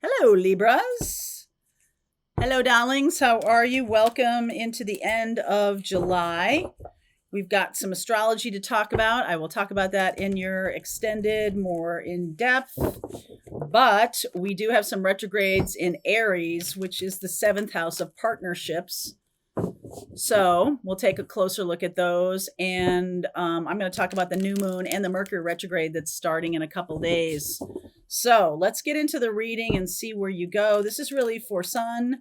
Hello, Libras. Hello, darlings. How are you? Welcome into the end of July. We've got some astrology to talk about. I will talk about that in your extended, more in depth. But we do have some retrogrades in Aries, which is the seventh house of partnerships. So we'll take a closer look at those. And I'm going to talk about the new moon and the Mercury retrograde that's starting in a couple days. So let's get into the reading and see where you go. This is really for Sun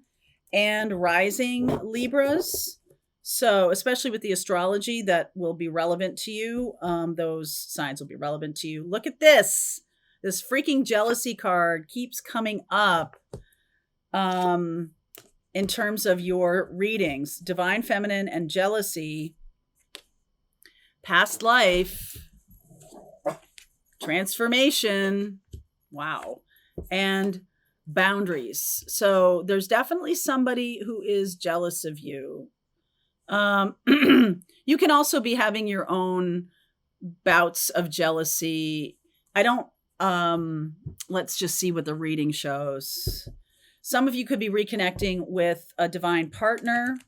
and rising Libras. So, especially with the astrology that will be relevant to you, those signs will be relevant to you. Look at this. This freaking jealousy card keeps coming up in terms of your readings. Divine feminine and jealousy, past life, transformation. Wow. And boundaries. So there's definitely somebody who is jealous of you. You can also be having your own bouts of jealousy. I don't, let's just see what the reading shows. Some of you could be reconnecting with a divine partner,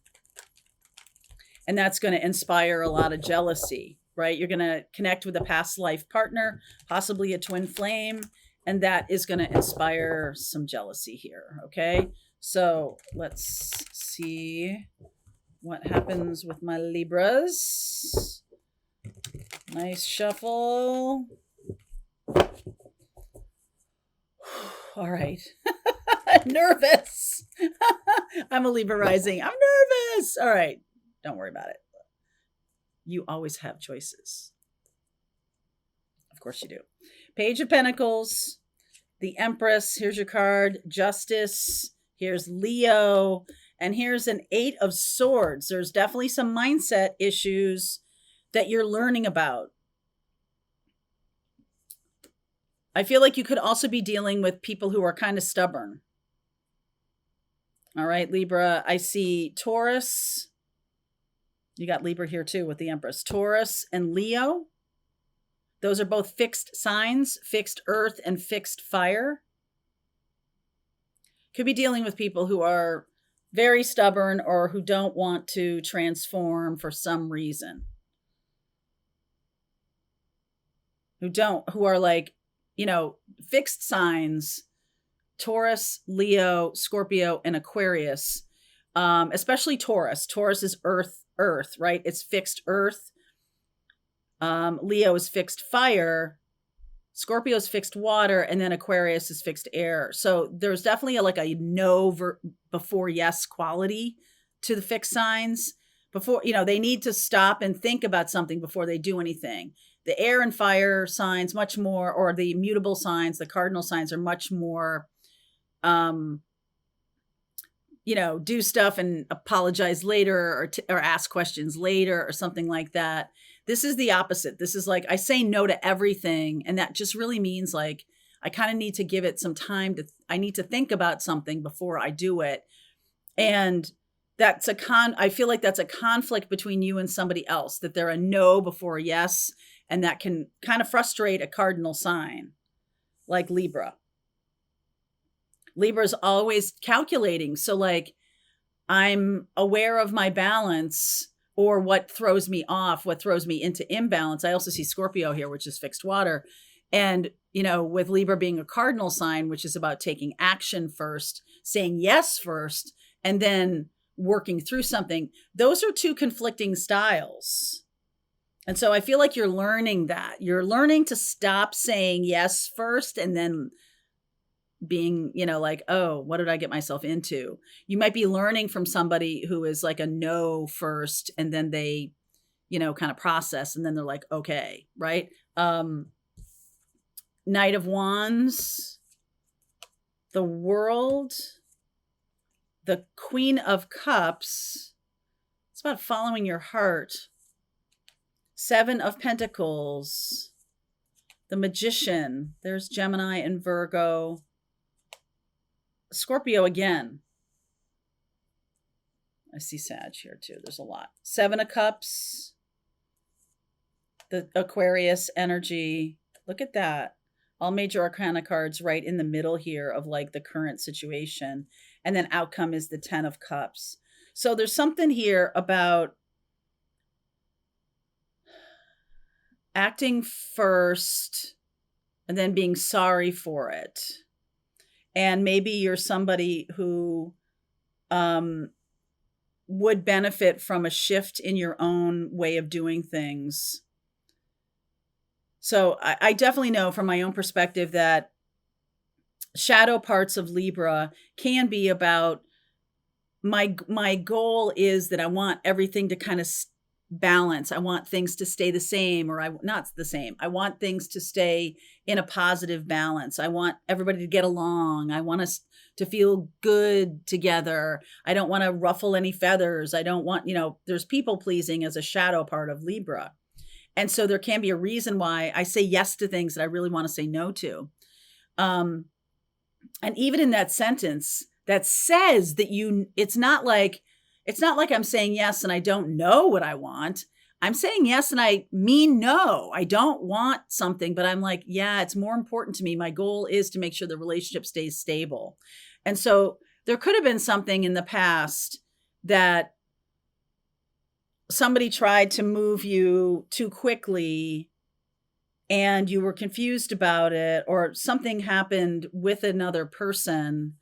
and that's going to inspire a lot of jealousy, right? You're going to connect with a past life partner, possibly a twin flame, and that is going to inspire some jealousy here, okay? So let's see what happens with my Libras. Nice shuffle. All right. I'm nervous. I'm a Libra rising. I'm nervous. All right. Don't worry about it. You always have choices. Of course you do. Page of Pentacles, the Empress. Here's your card. Justice. Here's Leo. And here's an Eight of Swords. There's definitely some mindset issues that you're learning about. I feel like you could also be dealing with people who are kind of stubborn. All right, Libra. I see Taurus. You got Libra here too with the Empress. Taurus and Leo. Those are both fixed signs, fixed earth and fixed fire. Could be dealing with people who are very stubborn or who don't want to transform for some reason. Who are like, fixed signs, Taurus, Leo, Scorpio, and Aquarius, especially Taurus. Taurus is earth, right? It's fixed earth. Leo is fixed fire. Scorpio is fixed water, and then Aquarius is fixed air. So there's definitely a no before yes quality to the fixed signs. Before, they need to stop and think about something before they do anything. The air and fire signs much more, or the mutable signs, the cardinal signs are much more, do stuff and apologize later or ask questions later or something like that. This is the opposite. This is like, I say no to everything. And that just really means like, I kind of need to give it some time I need to think about something before I do it. And I feel like that's a conflict between you and somebody else, that they're a no before a yes. And that can kind of frustrate a cardinal sign like Libra. Libra is always calculating. So like, I'm aware of my balance or what throws me off, what throws me into imbalance. I also see Scorpio here, which is fixed water. And, with Libra being a cardinal sign, which is about taking action first, saying yes first, and then working through something. Those are two conflicting styles. And so I feel like you're learning that. You're learning to stop saying yes first and then being, like, oh, what did I get myself into? You might be learning from somebody who is like a no first, and then they, kind of process, and then they're like, okay, right? Knight of Wands, the World, the Queen of Cups. It's about following your heart. Seven of Pentacles, the Magician. There's Gemini and Virgo. Scorpio again. I see Sag here too. There's a lot. Seven of Cups, the Aquarius energy. Look at that. all major arcana cards right in the middle here of like the current situation. And then outcome is the 10 of Cups. So there's something here about acting first and then being sorry for it. And maybe you're somebody who would benefit from a shift in your own way of doing things. So I definitely know from my own perspective that shadow parts of Libra can be about my goal is that I want everything to kind of balance. I want things to stay the same, or not the same. I want things to stay in a positive balance. I want everybody to get along. I want us to feel good together. I don't want to ruffle any feathers. I don't want, there's people pleasing as a shadow part of Libra. And so there can be a reason why I say yes to things that I really want to say no to. And even in that sentence that says that it's not like I'm saying yes and I don't know what I want. I'm saying yes and I mean no. I don't want something, but I'm like, yeah, it's more important to me. My goal is to make sure the relationship stays stable. And so there could have been something in the past that somebody tried to move you too quickly and you were confused about it, or something happened with another person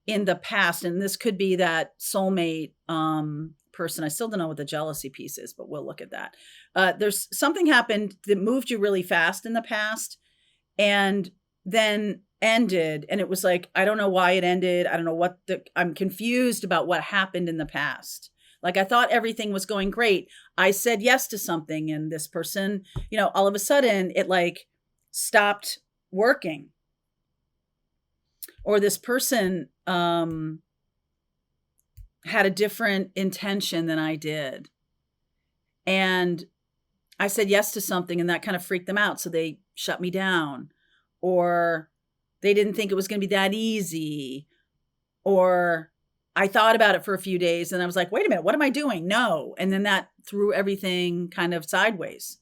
in the past. And this could be that soulmate person. I still don't know what the jealousy piece is, but we'll look at that. There's something happened that moved you really fast in the past and then ended. And it was like, I don't know why it ended. I don't know I'm confused about what happened in the past. Like I thought everything was going great. I said yes to something and this person, all of a sudden it like stopped working. Or this person had a different intention than I did. And I said yes to something and that kind of freaked them out. So they shut me down, or they didn't think it was going to be that easy. Or I thought about it for a few days and I was like, wait a minute, what am I doing? No. And then that threw everything kind of sideways.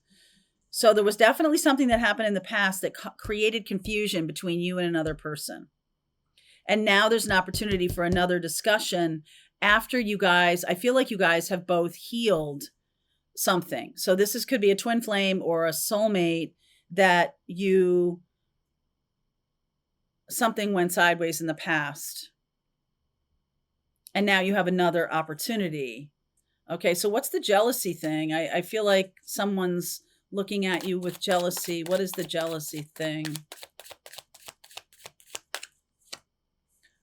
So there was definitely something that happened in the past that created confusion between you and another person. And now there's an opportunity for another discussion after you guys, I feel like you guys have both healed something. So this could be a twin flame or a soulmate that something went sideways in the past. And now you have another opportunity. Okay, so what's the jealousy thing? I feel like someone's looking at you with jealousy. What is the jealousy thing?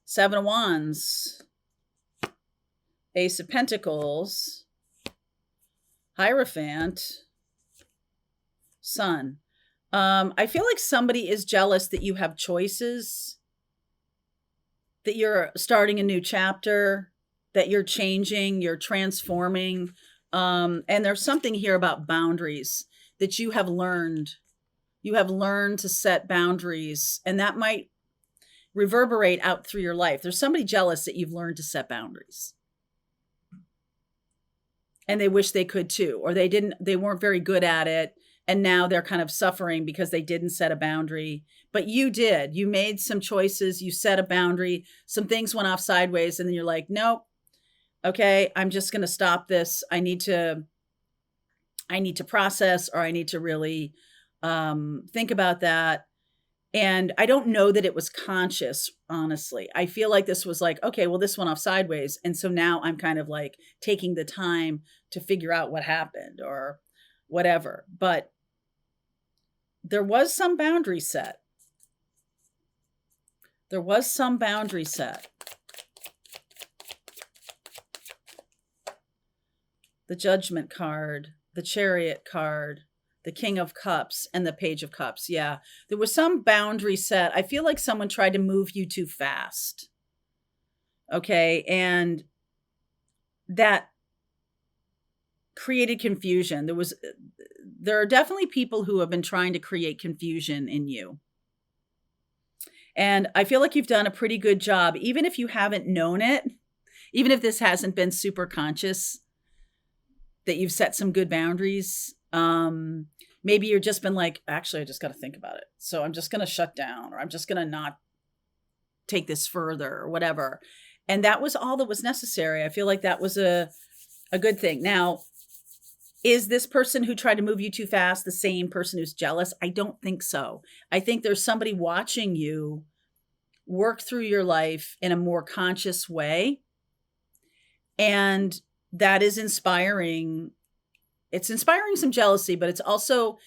7 of Wands, Ace of Pentacles, Hierophant, Sun. I feel like somebody is jealous that you have choices, that you're starting a new chapter, that you're changing, you're transforming. And there's something here about boundaries that you have learned. You have learned to set boundaries, and that might reverberate out through your life. There's somebody jealous that you've learned to set boundaries. And they wish they could too, or they weren't very good at it. And now they're kind of suffering because they didn't set a boundary. But you did. You made some choices. You set a boundary. Some things went off sideways. And then you're like, nope. Okay, I'm just going to stop this. I need to process, or I need to really think about that. And I don't know that it was conscious, honestly. I feel like this was like, okay, well, this went off sideways. And so now I'm kind of like taking the time to figure out what happened or whatever. But there was some boundary set. There was some boundary set. The Judgment card, the Chariot card, the King of Cups, and the Page of Cups. Yeah, there was some boundary set. I feel like someone tried to move you too fast. Okay, and that created confusion. There are definitely people who have been trying to create confusion in you. And I feel like you've done a pretty good job, even if you haven't known it, even if this hasn't been super conscious, that you've set some good boundaries. Maybe you've just been like, actually, I just got to think about it. So I'm just going to shut down, or I'm just going to not take this further, or whatever. And that was all that was necessary. I feel like that was a good thing. Now, is this person who tried to move you too fast the same person who's jealous? I don't think so. I think there's somebody watching you work through your life in a more conscious way. And that is inspiring. It's inspiring some jealousy, but it's also,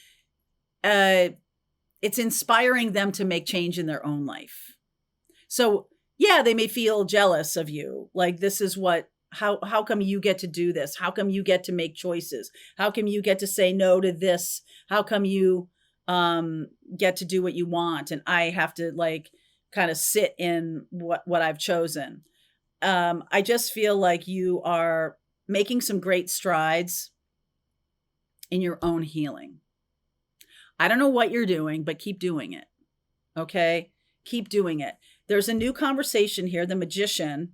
it's inspiring them to make change in their own life. So yeah, they may feel jealous of you. Like, this is what, how come you get to do this? How come you get to make choices? How come you get to say no to this? How come you get to do what you want? And I have to like kind of sit in what I've chosen. I just feel like you are making some great strides in your own healing. I don't know what you're doing, but keep doing it. Okay? Keep doing it. There's a new conversation here, the Magician.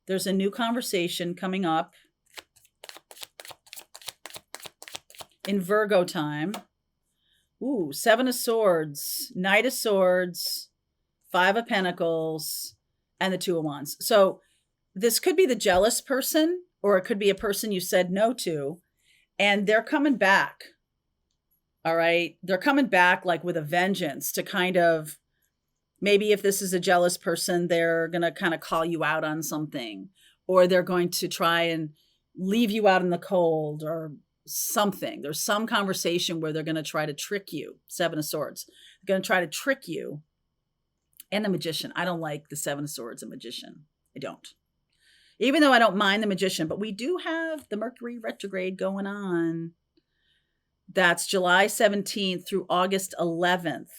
There's a new conversation coming up in Virgo time. Ooh, 7 of Swords, Knight of Swords, 5 of Pentacles, and the 2 of Wands. So this could be the jealous person, or it could be a person you said no to, and they're coming back. All right. They're coming back like with a vengeance to kind of, maybe if this is a jealous person, they're going to kind of call you out on something, or they're going to try and leave you out in the cold or something. There's some conversation where they're going to try to trick you. 7 of Swords. They're going to try to trick you. And the Magician. I don't like the 7 of Swords and Magician. I don't. Even though I don't mind the Magician, but we do have the Mercury retrograde going on. That's July 17th through August 11th.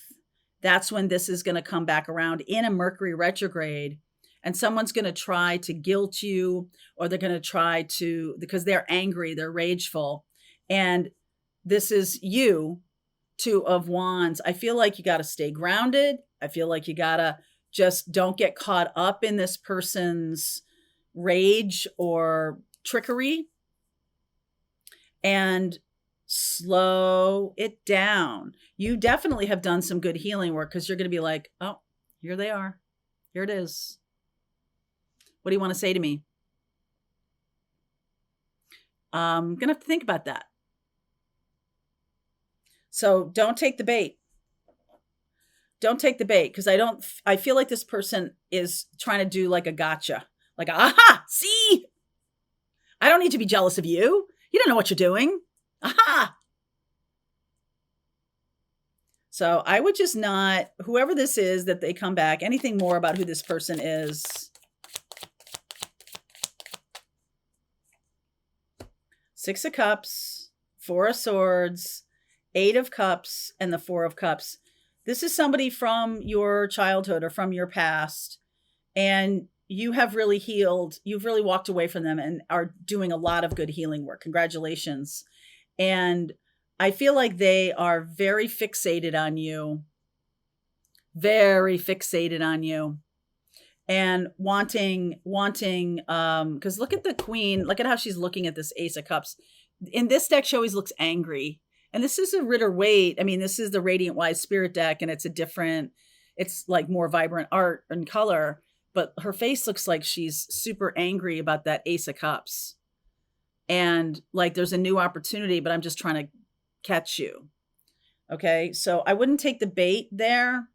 That's when this is going to come back around in a Mercury retrograde. And someone's going to try to guilt you, or they're going to try to, because they're angry, they're rageful. And this is you, 2 of Wands. I feel like you got to stay grounded. I feel like you got to just don't get caught up in this person's rage or trickery. And slow it down. You definitely have done some good healing work, because you're going to be like, oh, here they are. Here it is. What do you want to say to me? I'm going to have to think about that. So don't take the bait. Don't take the bait, because I feel like this person is trying to do like a gotcha. Like, aha, see? I don't need to be jealous of you. You don't know what you're doing. Aha! So I would just not, whoever this is that they come back, anything more about who this person is. Six of Cups, 4 of Swords, 8 of Cups, and the 4 of Cups. This is somebody from your childhood or from your past, and you have really healed. You've really walked away from them and are doing a lot of good healing work. Congratulations. And I feel like they are very fixated on you, and wanting, because look at the Queen, look at how she's looking at this Ace of Cups. In this deck, she always looks angry. And this is a Rider-Waite. I mean, this is the Radiant Wise Spirit deck, and it's like more vibrant art and color, but her face looks like she's super angry about that Ace of Cups. And like, there's a new opportunity, but I'm just trying to catch you. Okay. So I wouldn't take the bait there.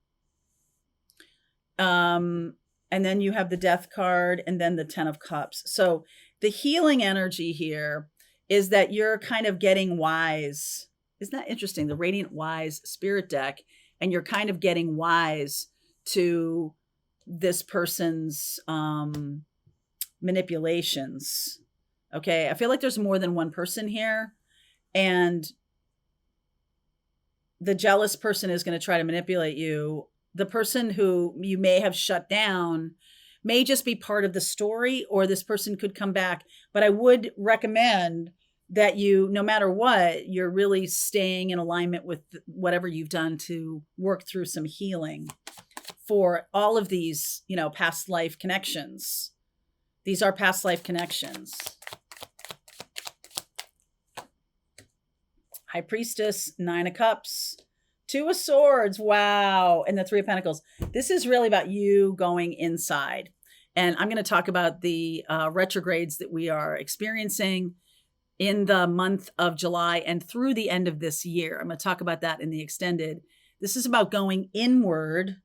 And then you have the Death card, and then the 10 of Cups. So the healing energy here is that you're kind of getting wise. Isn't that interesting? The Radiant Wise Spirit deck, and you're kind of getting wise to this person's manipulations. Okay. I feel like there's more than one person here, and the jealous person is going to try to manipulate you. The person who you may have shut down may just be part of the story, or this person could come back. But I would recommend that you, no matter what, you're really staying in alignment with whatever you've done to work through some healing for all of these, past life connections. These are past life connections. High Priestess, 9 of Cups, 2 of Swords. Wow. And the 3 of Pentacles. This is really about you going inside. And I'm going to talk about the retrogrades that we are experiencing in the month of July and through the end of this year. I'm going to talk about that in the extended. This is about going inward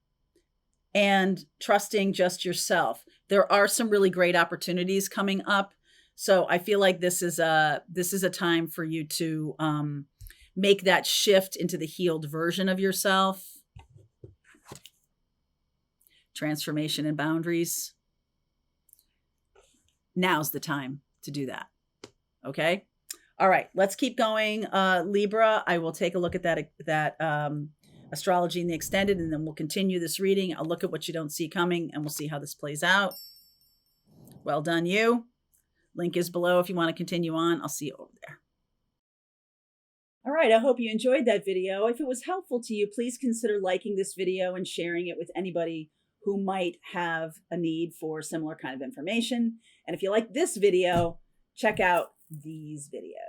and trusting just yourself. There are some really great opportunities coming up. So I feel like this is a time for you to make that shift into the healed version of yourself. Transformation and boundaries. Now's the time to do that. Okay. All right. Let's keep going. Libra, I will take a look at that astrology in the extended, and then we'll continue this reading. I'll look at what you don't see coming, and we'll see how this plays out. Well done, you. Link is below if you want to continue on. I'll see you over there. All right. I hope you enjoyed that video. If it was helpful to you, please consider liking this video and sharing it with anybody who might have a need for similar kind of information. And if you like this video, check out these videos.